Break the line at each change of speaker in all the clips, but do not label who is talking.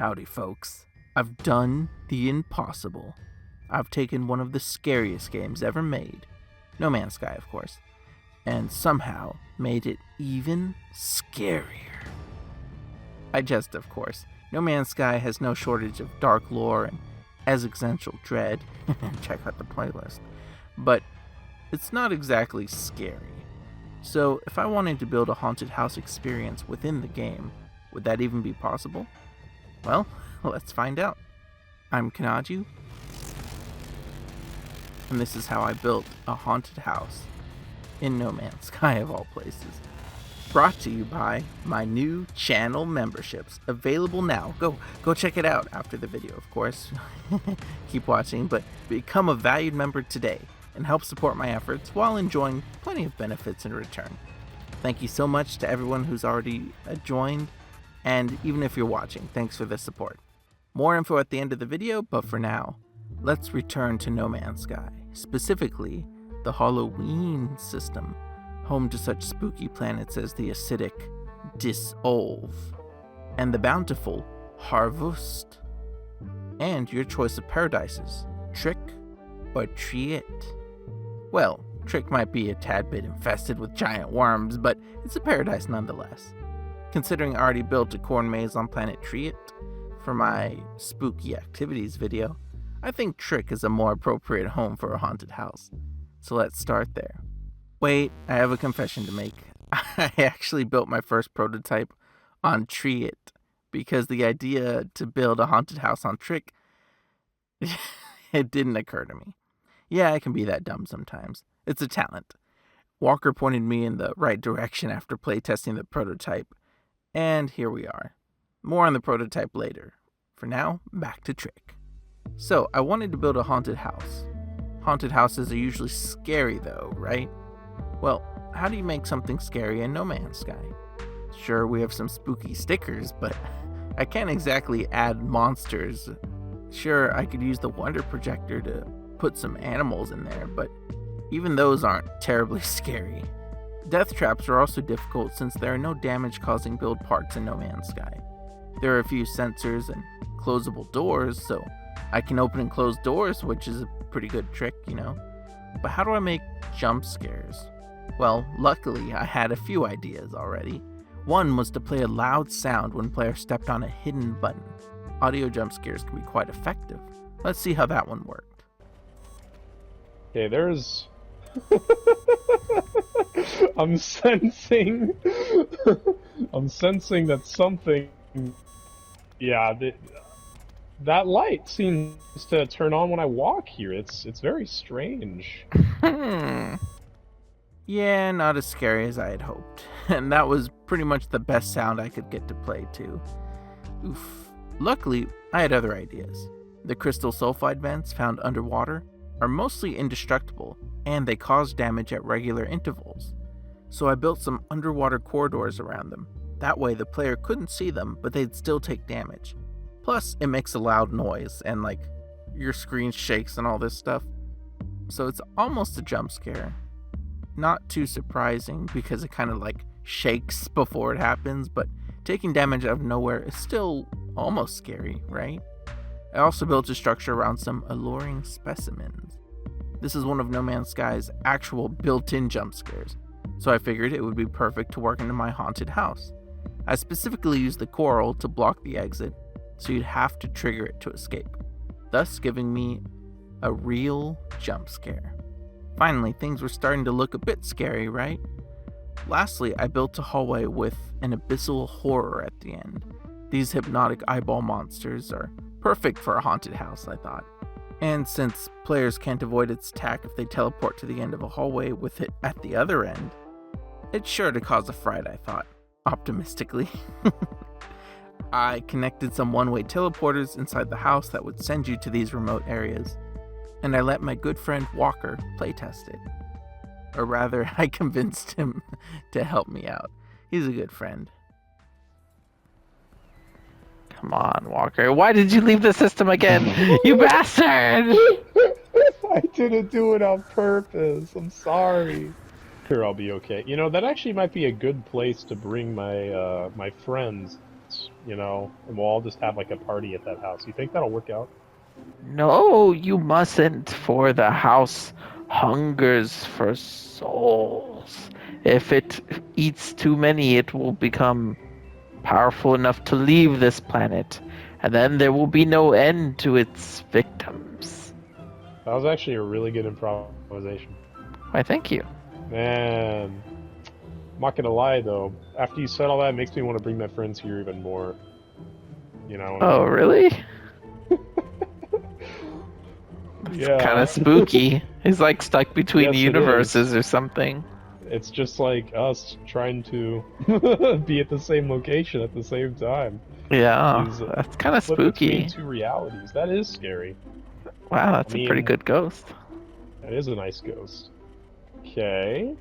Howdy, folks. I've done the impossible. I've taken one of the scariest games ever made, No Man's Sky, of course, and somehow made it even scarier. I jest, of course. No Man's Sky has no shortage of dark lore and existential dread. Check out the playlist. But it's not exactly scary. So if I wanted to build a haunted house experience within the game, would that even be possible? Well, let's find out. I'm Kanaju, and this is how I built a haunted house in No Man's Sky of all places. Brought to you by my new channel memberships, available now. Go check it out after the video, of course. Keep watching, but become a valued member today and help support my efforts while enjoying plenty of benefits in return. Thank you so much to everyone who's already joined, and even if you're watching, thanks for the support. More info at the end of the video, but for now, let's return to No Man's Sky, specifically the O-Wean system, home to such spooky planets as the acidic Dissolve and the bountiful Harvest, and your choice of paradises, Trick or Treat. Well, Trick might be a tad bit infested with giant worms, but it's a paradise nonetheless. Considering I already built a corn maze on planet Treat for my spooky activities video, I think Trick is a more appropriate home for a haunted house. So let's start there. Wait, I have a confession to make. I actually built my first prototype on Treat because the idea to build a haunted house on Trick, it didn't occur to me. Yeah, I can be that dumb sometimes. It's a talent. Walker pointed me in the right direction after playtesting the prototype, and here we are. More on the prototype later. For now, back to Trick. So, I wanted to build a haunted house. Haunted houses are usually scary though, right? Well, how do you make something scary in No Man's Sky? Sure, we have some spooky stickers, but I can't exactly add monsters. Sure, I could use the wonder projector to put some animals in there, but even those aren't terribly scary. Death traps are also difficult since there are no damage-causing build parts in No Man's Sky. There are a few sensors and closable doors, so I can open and close doors, which is a pretty good trick, you know. But how do I make jump scares? Well, luckily I had a few ideas already. One was to play a loud sound when players stepped on a hidden button. Audio jump scares can be quite effective. Let's see how that one worked.
Okay, there's... I'm sensing that something... Yeah, that light seems to turn on when I walk here. It's very strange.
Yeah, not as scary as I had hoped. And that was pretty much the best sound I could get to play too. Oof. Luckily, I had other ideas. The crystal sulfide vents found underwater are mostly indestructible, and they cause damage at regular intervals. So I built some underwater corridors around them. That way the player couldn't see them, but they'd still take damage. Plus, it makes a loud noise, and like, your screen shakes and all this stuff. So it's almost a jump scare. Not too surprising, because it kind of like shakes before it happens, but taking damage out of nowhere is still almost scary, right? I also built a structure around some alluring specimens. This is one of No Man's Sky's actual built-in jump scares, so I figured it would be perfect to work into my haunted house. I specifically used the coral to block the exit, so you'd have to trigger it to escape, thus giving me a real jump scare. Finally, things were starting to look a bit scary, right? Lastly, I built a hallway with an abyssal horror at the end. These hypnotic eyeball monsters are perfect for a haunted house, I thought. And since players can't avoid its attack if they teleport to the end of a hallway with it at the other end, it's sure to cause a fright, I thought, optimistically. I connected some one-way teleporters inside the house that would send you to these remote areas, and I let my good friend Walker playtest it. Or rather, I convinced him to help me out. He's a good friend.
Come on, Walker. Why did you leave the system again? You bastard!
I didn't do it on purpose. I'm sorry. Here, I'll be okay. You know, that actually might be a good place to bring my my friends you know, and we'll all just have like a party at that house. You think that'll work out?
No, you mustn't, for the house hungers for souls. If it eats too many, it will become powerful enough to leave this planet, and then there will be no end to its victims.
That was actually a really good improvisation.
Why, thank you.
Man, I'm not gonna lie though. After you said all that, it makes me want to bring my friends here even more. You know?
Oh, really?
Yeah.
Kind of spooky. He's like stuck between
Yes, it
universes or something.
It's just like us trying to be at the same location at the same time.
Yeah,
He's,
that's kind of
Flip
spooky.
between two realities. That is scary.
Wow, that's a pretty good ghost.
That is a nice ghost. Okay.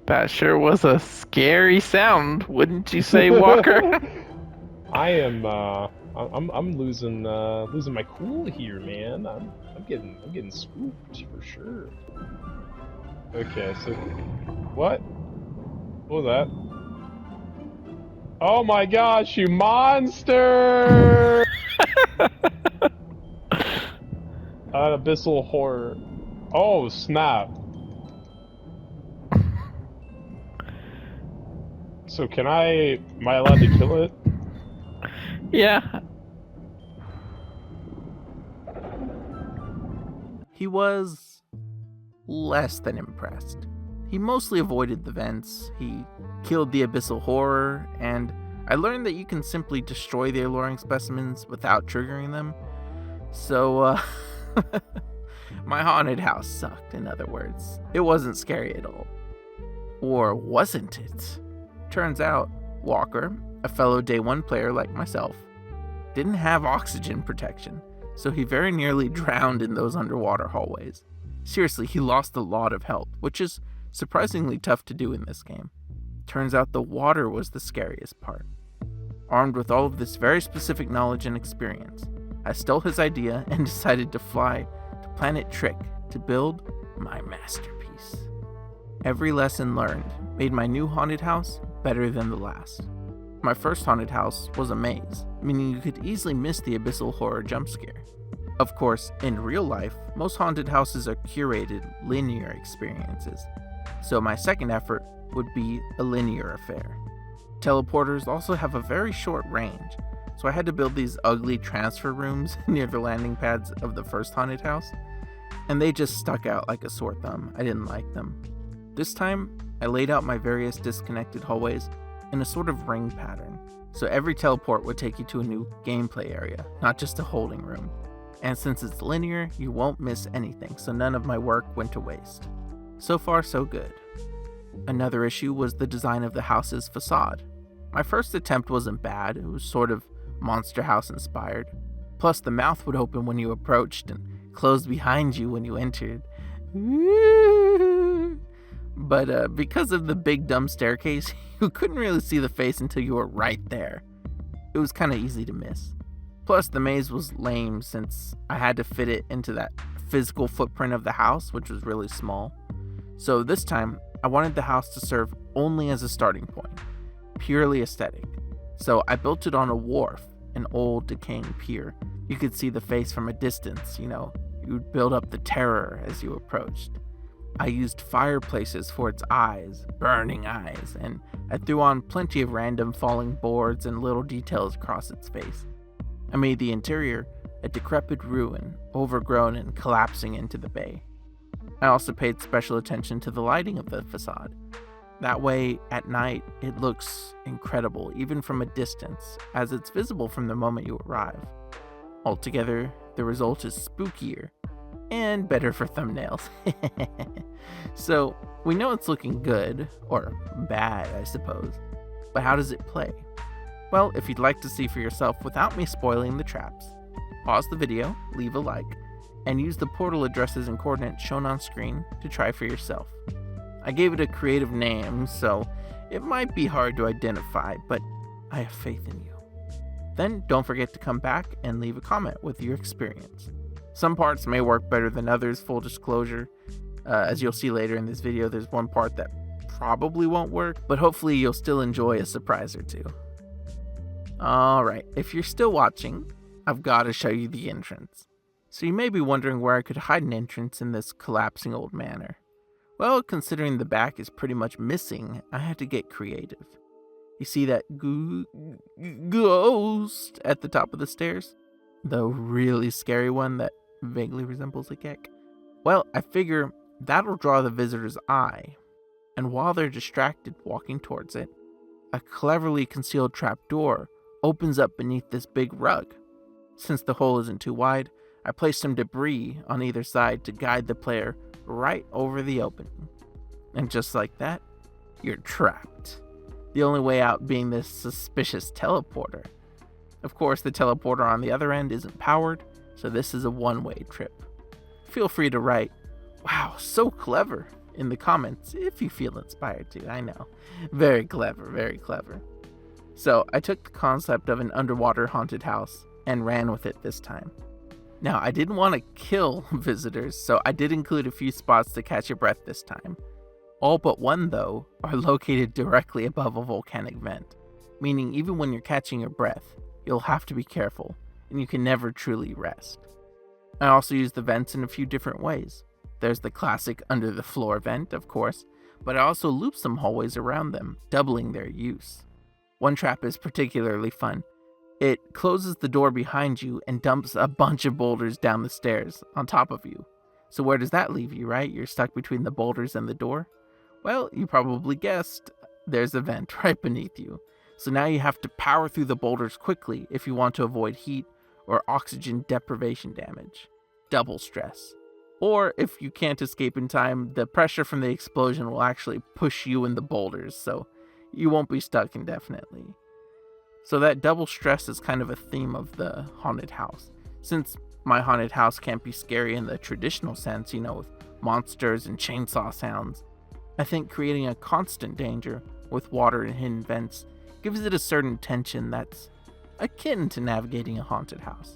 That sure was a scary sound, wouldn't you say, Walker?
I am. I'm losing my cool here, man. I'm getting spooked for sure. Okay, so what? What was that? Oh my gosh, you monster! Abyssal horror. Oh snap! So am I allowed to kill it?
Yeah.
He was less than impressed. He mostly avoided the vents, he killed the abyssal horror, and I learned that you can simply destroy the alluring specimens without triggering them. So, my haunted house sucked, in other words. It wasn't scary at all. Or wasn't it? Turns out, Walker, a fellow Day 1 player like myself, didn't have oxygen protection, so he very nearly drowned in those underwater hallways. Seriously, he lost a lot of health, which is surprisingly tough to do in this game. Turns out the water was the scariest part. Armed with all of this very specific knowledge and experience, I stole his idea and decided to fly to Planet Trick to build my masterpiece. Every lesson learned made my new haunted house better than the last. My first haunted house was a maze, meaning you could easily miss the abyssal horror jump scare. Of course, in real life, most haunted houses are curated, linear experiences, so my second effort would be a linear affair. Teleporters also have a very short range, so I had to build these ugly transfer rooms near the landing pads of the first haunted house, and they just stuck out like a sore thumb. I didn't like them. This time, I laid out my various disconnected hallways in a sort of ring pattern, so every teleport would take you to a new gameplay area, not just a holding room. And since it's linear, you won't miss anything, so none of my work went to waste. So far, so good. Another issue was the design of the house's facade. My first attempt wasn't bad, it was sort of Monster House inspired. Plus, the mouth would open when you approached and closed behind you when you entered. But because of the big dumb staircase, you couldn't really see the face until you were right there. It was kind of easy to miss. Plus, the maze was lame since I had to fit it into that physical footprint of the house, which was really small. So this time, I wanted the house to serve only as a starting point, purely aesthetic. So I built it on a wharf, an old decaying pier. You could see the face from a distance, you would build up the terror as you approached. I used fireplaces for its eyes, burning eyes, and I threw on plenty of random falling boards and little details across its face. I made the interior a decrepit ruin, overgrown and collapsing into the bay. I also paid special attention to the lighting of the facade. That way, at night, it looks incredible, even from a distance, as it's visible from the moment you arrive. Altogether, the result is spookier, and better for thumbnails. So, we know it's looking good, or bad, I suppose, but how does it play? Well, if you'd like to see for yourself without me spoiling the traps, pause the video, leave a like, and use the portal addresses and coordinates shown on screen to try for yourself. I gave it a creative name, so it might be hard to identify, but I have faith in you. Then don't forget to come back and leave a comment with your experience. Some parts may work better than others, full disclosure. As you'll see later in this video, there's one part that probably won't work, but hopefully you'll still enjoy a surprise or two. Alright, if you're still watching, I've got to show you the entrance. So you may be wondering where I could hide an entrance in this collapsing old manor. Well, considering the back is pretty much missing, I had to get creative. You see that ghost at the top of the stairs? The really scary one that vaguely resembles a gek? Well, I figure that'll draw the visitor's eye, and while they're distracted walking towards it, a cleverly concealed trapdoor opens up beneath this big rug. Since the hole isn't too wide, I placed some debris on either side to guide the player right over the opening. And just like that, you're trapped. The only way out being this suspicious teleporter. Of course, the teleporter on the other end isn't powered, so this is a one-way trip. Feel free to write, "Wow, so clever," in the comments if you feel inspired to. I know. Very clever, very clever. So I took the concept of an underwater haunted house and ran with it this time. Now, I didn't want to kill visitors, so I did include a few spots to catch your breath this time. All but one, though, are located directly above a volcanic vent, meaning even when you're catching your breath, you'll have to be careful, and you can never truly rest. I also used the vents in a few different ways. There's the classic under the floor vent, of course, but I also looped some hallways around them, doubling their use. One trap is particularly fun. It closes the door behind you and dumps a bunch of boulders down the stairs on top of you. So where does that leave you, right? You're stuck between the boulders and the door? Well, you probably guessed, there's a vent right beneath you. So now you have to power through the boulders quickly if you want to avoid heat or oxygen deprivation damage. Double stress. Or if you can't escape in time, the pressure from the explosion will actually push you in the boulders, so you won't be stuck indefinitely. So that double stress is kind of a theme of the haunted house. Since my haunted house can't be scary in the traditional sense, with monsters and chainsaw sounds, I think creating a constant danger with water and hidden vents gives it a certain tension that's akin to navigating a haunted house.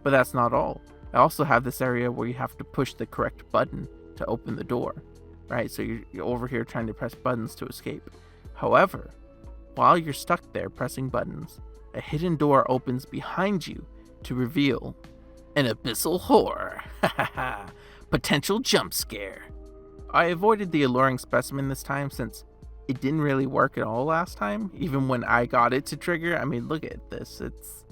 But that's not all. I also have this area where you have to push the correct button to open the door, right? So you're over here trying to press buttons to escape. However, while you're stuck there pressing buttons, a hidden door opens behind you to reveal an abyssal horror. Potential jump scare. I avoided the alluring specimen this time since it didn't really work at all last time. Even when I got it to trigger, I mean, look at this. It's...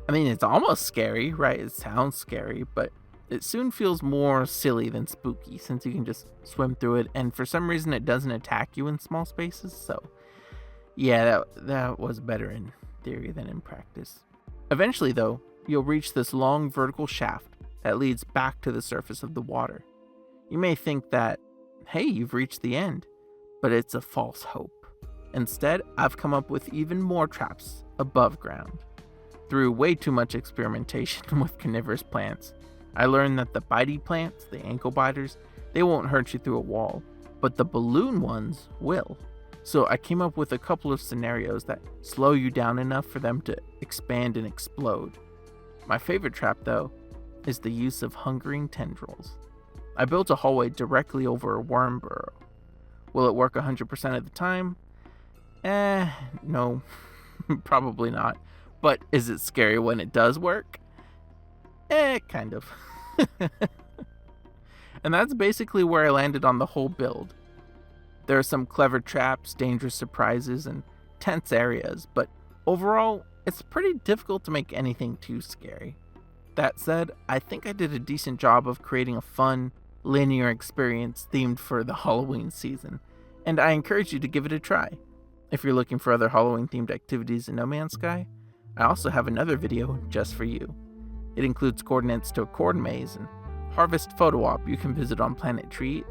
I mean, it's almost scary, right? It sounds scary, but it soon feels more silly than spooky since you can just swim through it, and for some reason it doesn't attack you in small spaces, so yeah, that was better in theory than in practice. Eventually, though, you'll reach this long vertical shaft that leads back to the surface of the water. You may think that, hey, you've reached the end, but it's a false hope. Instead, I've come up with even more traps above ground. Through way too much experimentation with carnivorous plants, I learned that the bitey plants, the ankle biters, they won't hurt you through a wall, but the balloon ones will. So I came up with a couple of scenarios that slow you down enough for them to expand and explode. My favorite trap, though, is the use of hungering tendrils. I built a hallway directly over a worm burrow. Will it work 100% of the time? No, probably not. But is it scary when it does work? Kind of. And that's basically where I landed on the whole build. There are some clever traps, dangerous surprises, and tense areas, but overall, it's pretty difficult to make anything too scary. That said, I think I did a decent job of creating a fun, linear experience themed for the Halloween season, and I encourage you to give it a try. If you're looking for other Halloween-themed activities in No Man's Sky, I also have another video just for you. It includes coordinates to a corn maze and harvest photo op you can visit on Planet Treat.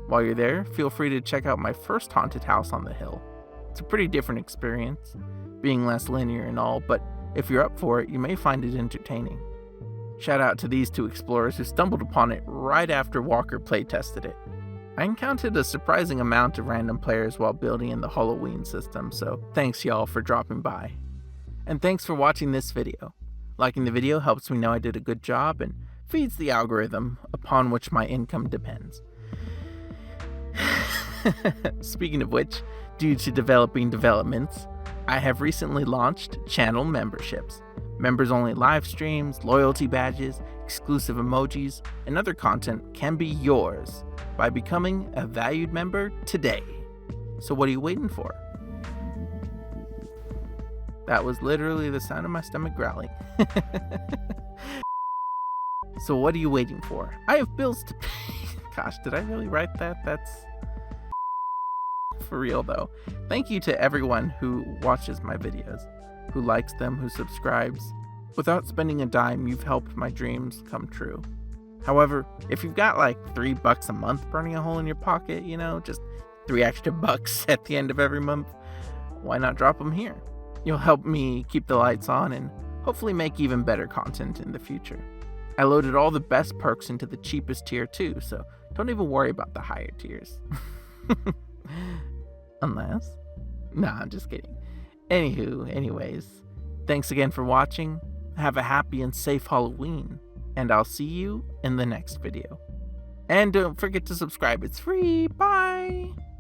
While you're there, feel free to check out my first haunted house on the hill. It's a pretty different experience, being less linear and all, but if you're up for it, you may find it entertaining. Shout out to these two explorers who stumbled upon it right after Walker playtested it. I encountered a surprising amount of random players while building in the O-Wean system, so thanks y'all for dropping by. And thanks for watching this video. Liking the video helps me know I did a good job and feeds the algorithm upon which my income depends. Speaking of which, due to developing developments, I have recently launched channel memberships. Members-only live streams, loyalty badges, exclusive emojis, and other content can be yours by becoming a valued member today. So what are you waiting for? That was literally the sound of my stomach growling. So what are you waiting for? I have bills to pay. Gosh, did I really write that? That's for real though. Thank you to everyone who watches my videos, who likes them, who subscribes. Without spending a dime, you've helped my dreams come true. However, if you've got like $3 a month burning a hole in your pocket, you know, just $3 extra at the end of every month, why not drop them here? You'll help me keep the lights on and hopefully make even better content in the future. I loaded all the best perks into the cheapest tier too, so don't even worry about the higher tiers. Unless... Nah, I'm just kidding. Anyways, thanks again for watching. Have a happy and safe Halloween, and I'll see you in the next video. And don't forget to subscribe, it's free. Bye!